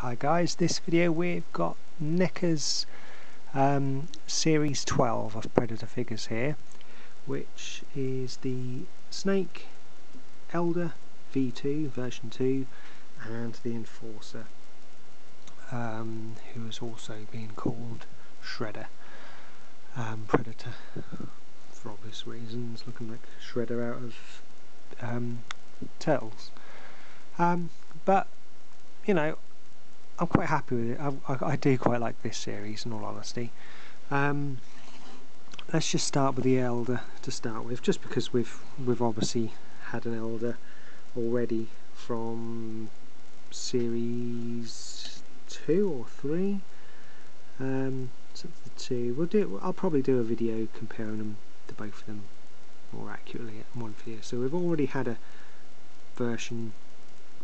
Hi guys, this video we've got Neca's Series 12 of Predator figures here, which is the Snake, Elder V2 version 2 and the Enforcer, who is also being called Shredder. Predator, for obvious reasons, looking like Shredder out of Turtles. But you know, I'm quite happy with it. I do quite like this series, in all honesty. Let's just start with the Elder to start with, just because we've obviously had an Elder already from series 2 or 3. So the 2. I'll probably do a video comparing them to both of them more accurately in one video. So we've already had a version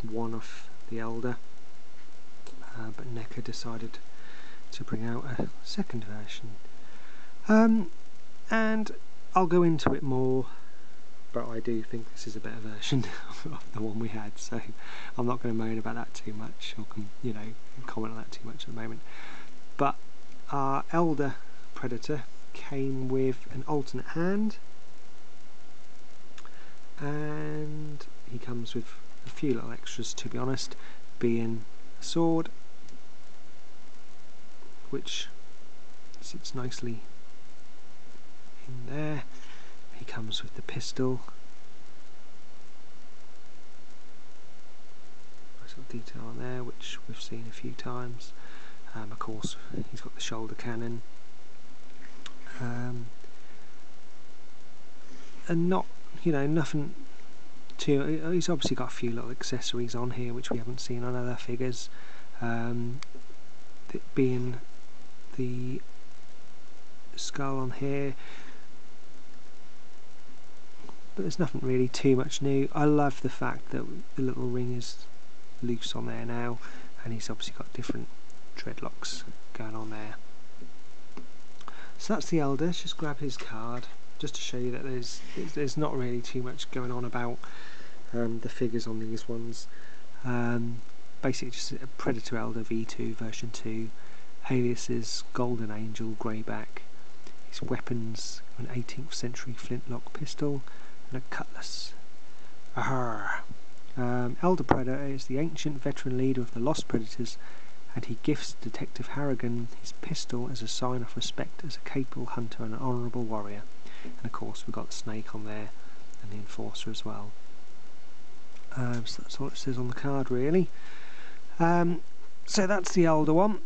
1 of the Elder. But Neca decided to bring out a second version, and I'll go into it more, but I do think this is a better version of the one we had, so I'm not going to moan about that too much, or comment on that too much at the moment. But our Elder Predator came with an alternate hand, and he comes with a few little extras, to be honest, being a sword, which sits nicely in there. He comes with the pistol, nice little detail on there, which we've seen a few times. Of course, he's got the shoulder cannon, and not, nothing too. He's obviously got a few little accessories on here which we haven't seen on other figures. Being the skull on here, but there's nothing really too much new. I love the fact that the little ring is loose on there now, and he's obviously got different dreadlocks going on there. So that's the Elder. Let's just grab his card just to show you that there's not really too much going on about the figures on these ones. Basically just a Predator Elder V2 version 2. Aliases Golden Angel Greyback. His weapons, an 18th century flintlock pistol and a cutlass. Elder Predator is the ancient veteran leader of the Lost Predators, and he gifts Detective Harrigan his pistol as a sign of respect as a capable hunter and an honourable warrior. And of course we've got the Snake on there and the Enforcer as well. So that's all it says on the card, really. So that's the Elder one.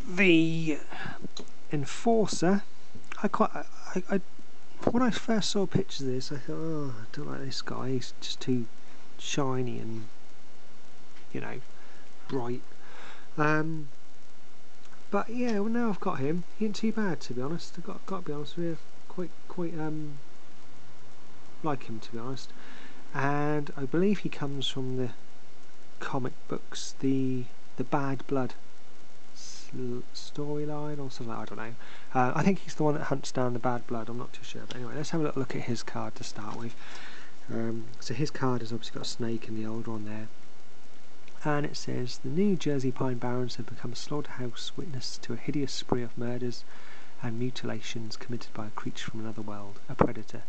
The Enforcer, when I first saw pictures of this, I thought, oh, I don't like this guy. He's just too shiny and, bright. But yeah, well, now I've got him. He ain't too bad, to be honest. I've got to be honest with you. Quite like him, to be honest. And I believe he comes from the comic books, the Bad Blood storyline or something. I don't know. I think he's the one that hunts down the Bad Blood. I'm not too sure. But anyway, let's have a little look at his card to start with. So his card has obviously got a snake and the Elder on there. And it says, the New Jersey Pine Barrens have become a slaughterhouse, witness to a hideous spree of murders and mutilations committed by a creature from another world, a predator.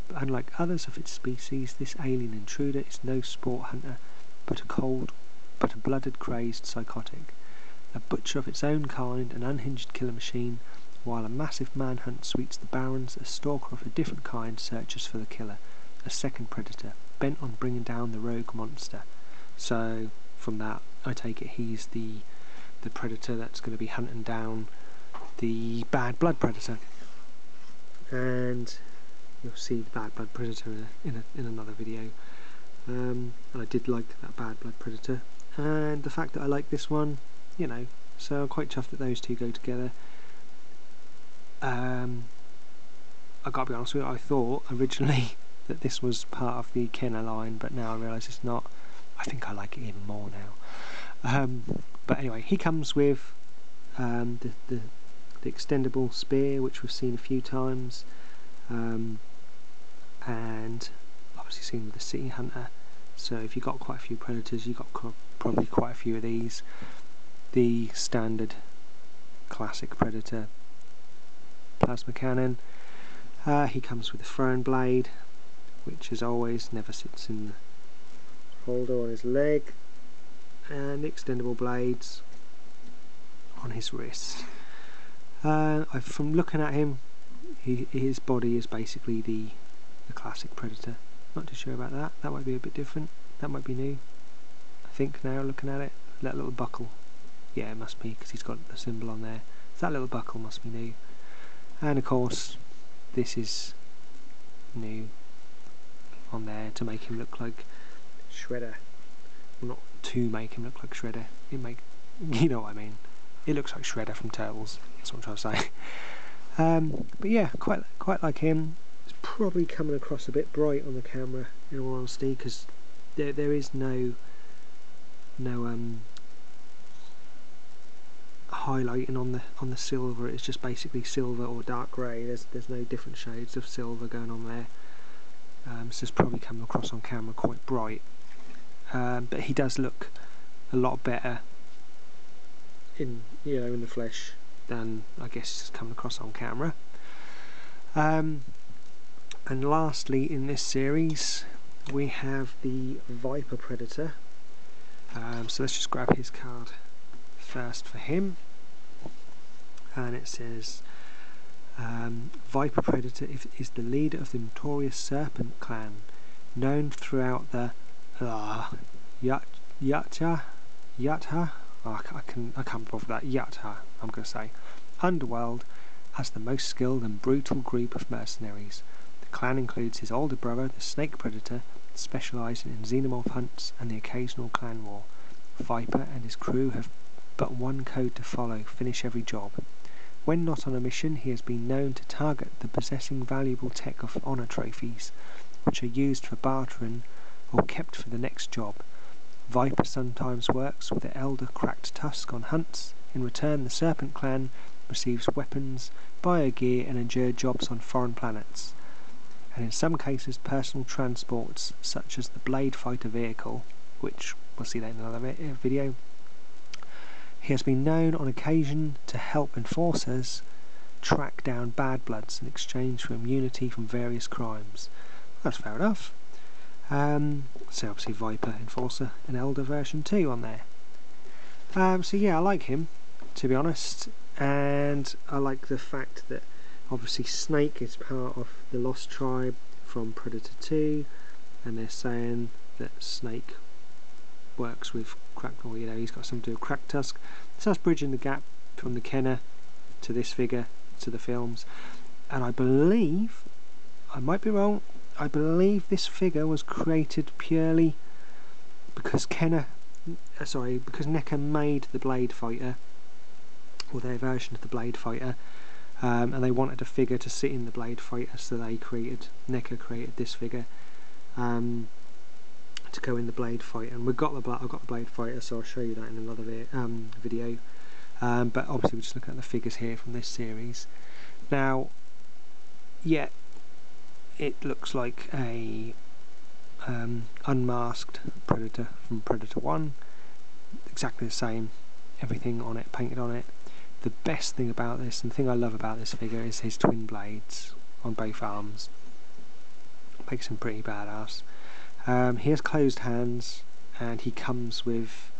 But unlike others of its species, this alien intruder is no sport hunter, but a blooded, crazed psychotic. A butcher of its own kind, an unhinged killer machine. While a massive manhunt sweeps the barrens, a stalker of a different kind searches for the killer, a second predator, bent on bringing down the rogue monster. So, from that, I take it he's the predator that's going to be hunting down the Bad Blood Predator. And you'll see the Bad Blood Predator in another video. And I did like that Bad Blood Predator. And the fact that I like this one, so I'm quite chuffed that those two go together. I gotta be honest with you, I thought originally that this was part of the Kenner line, but now I realise it's not. I think I like it even more now. But anyway, he comes with the extendable spear, which we've seen a few times, and obviously seen with the City Hunter. So if you've got quite a few predators, you've got probably quite a few of these. the standard classic Predator plasma cannon. He comes with a thrown blade, which as always never sits in the holder on his leg, and extendable blades on his wrist. From looking at him, his body is basically the classic Predator. Not too sure about that. That might be a bit different. That might be new. I think now looking at it, that little buckle. Yeah, it must be, because he's got the symbol on there. So that little buckle must be new. And of course, this is new on there to make him look like Shredder. Well, not to make him look like Shredder. You know what I mean. It looks like Shredder from Turtles. That's what I'm trying to say. But yeah, quite like him. It's probably coming across a bit bright on the camera, in all honesty, because there is no highlighting on the silver. It's just basically silver or dark grey. There's no different shades of silver going on there. So it's probably coming across on camera quite bright. But he does look a lot better in the flesh than I guess it's coming across on camera. And lastly in this series we have the Viper Predator. So let's just grab his card first for him, and it says Viper Predator is the leader of the notorious Serpent clan, known throughout the Yatha. I can't bother that. Yatha, I'm going to say, underworld as the most skilled and brutal group of mercenaries. The clan includes his older brother, the Snake Predator, specialising in xenomorph hunts and the occasional clan war. Viper and his crew have but one code to follow: finish every job. When not on a mission, he has been known to target the possessing valuable tech of honour trophies, which are used for bartering or kept for the next job. Viper sometimes works with the Elder Cracked Tusk on hunts. In return, the Serpent clan receives weapons, biogear and endured jobs on foreign planets, and in some cases personal transports such as the Blade Fighter vehicle, which we'll see that in another video. He has been known on occasion to help enforcers track down bad bloods in exchange for immunity from various crimes. That's fair enough. So obviously Viper, Enforcer, and Elder version 2 on there. So yeah, I like him, to be honest, and I like the fact that obviously Snake is part of the Lost Tribe from Predator 2, and they're saying that Snake works with he's got something to do with Cracked Tusk. So that's bridging the gap from the Kenner to this figure to the films. And I believe, I might be wrong, I believe this figure was created purely because because Neca made the Blade Fighter, or their version of the Blade Fighter, and they wanted a figure to sit in the Blade Fighter, so Neca created this figure to go in the Blade Fighter. And I've got the Blade Fighter, so I'll show you that in another video. But obviously we're just looking at the figures here from this series. Now, yeah, it looks like a unmasked Predator from Predator 1. Exactly the same, everything on it, painted on it. The best thing about this, and the thing I love about this figure, is his twin blades on both arms. Makes him pretty badass. He has closed hands, and he comes with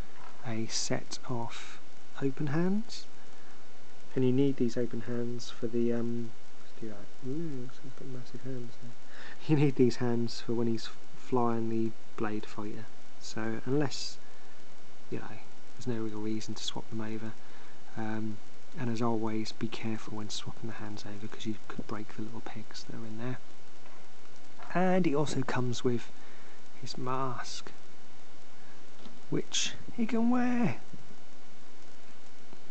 a set of open hands, and you need these open hands for the let's do that. Ooh, he's got massive hands there. You need these hands for when he's flying the Blade Fighter. So unless there's no real reason to swap them over. And as always, be careful when swapping the hands over, because you could break the little pegs that are in there. And he also comes with his mask, which he can wear.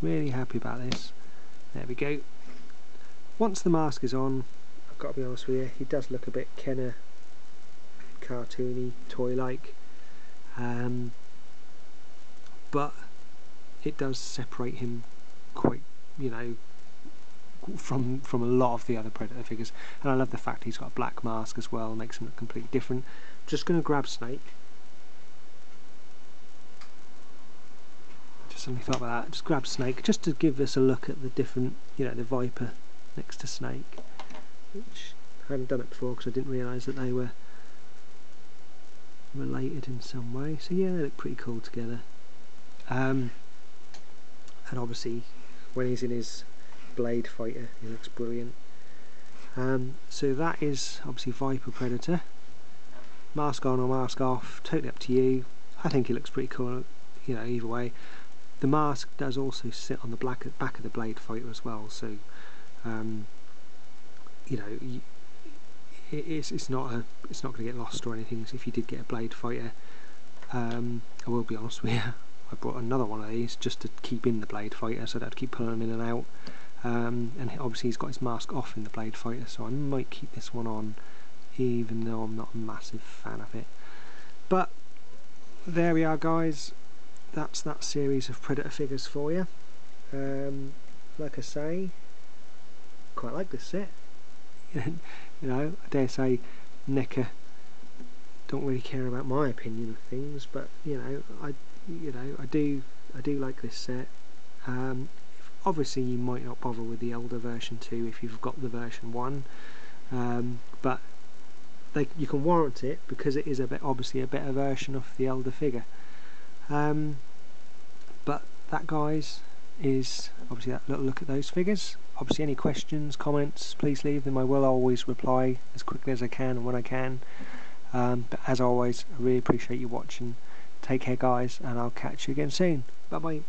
Really happy about this. There we go. Once the mask is on, I've got to be honest with you, he does look a bit Kenner, cartoony, toy-like, but it does separate him quite, from a lot of the other Predator figures. And I love the fact he's got a black mask as well, makes him look completely different. Just going to grab Snake, just suddenly thought about that. Just grab Snake just to give us a look at the different, you know, the Viper next to Snake, which I hadn't done it before because I didn't realise that they were related in some way. So yeah, they look pretty cool together. And obviously when he's in his blade fighter he looks brilliant. So that is obviously Viper Predator. Mask on or mask off, totally up to you. I think it looks pretty cool, you know, either way. The mask does also sit on the back of the blade fighter as well, so you know, it's not going to get lost or anything. So if you did get a blade fighter, I will be honest with you, I brought another one of these just to keep in the blade fighter, so that I'd keep pulling them in and out. And obviously he's got his mask off in the blade fighter, so I might keep this one on, even though I'm not a massive fan of it. But there we are, guys. That's that series of Predator figures for you. Like I say, quite like this set. You know, I dare say Neca don't really care about my opinion of things, but you know, I do like this set. Obviously you might not bother with the older version 2 if you've got the version 1, but you can warrant it because it is obviously a better version of the older figure. But that, guys, is obviously that little look at those figures. Obviously any questions, comments, please leave them. I will always reply as quickly as I can and when I can. But as always, I really appreciate you watching. Take care, guys, and I'll catch you again soon. Bye bye.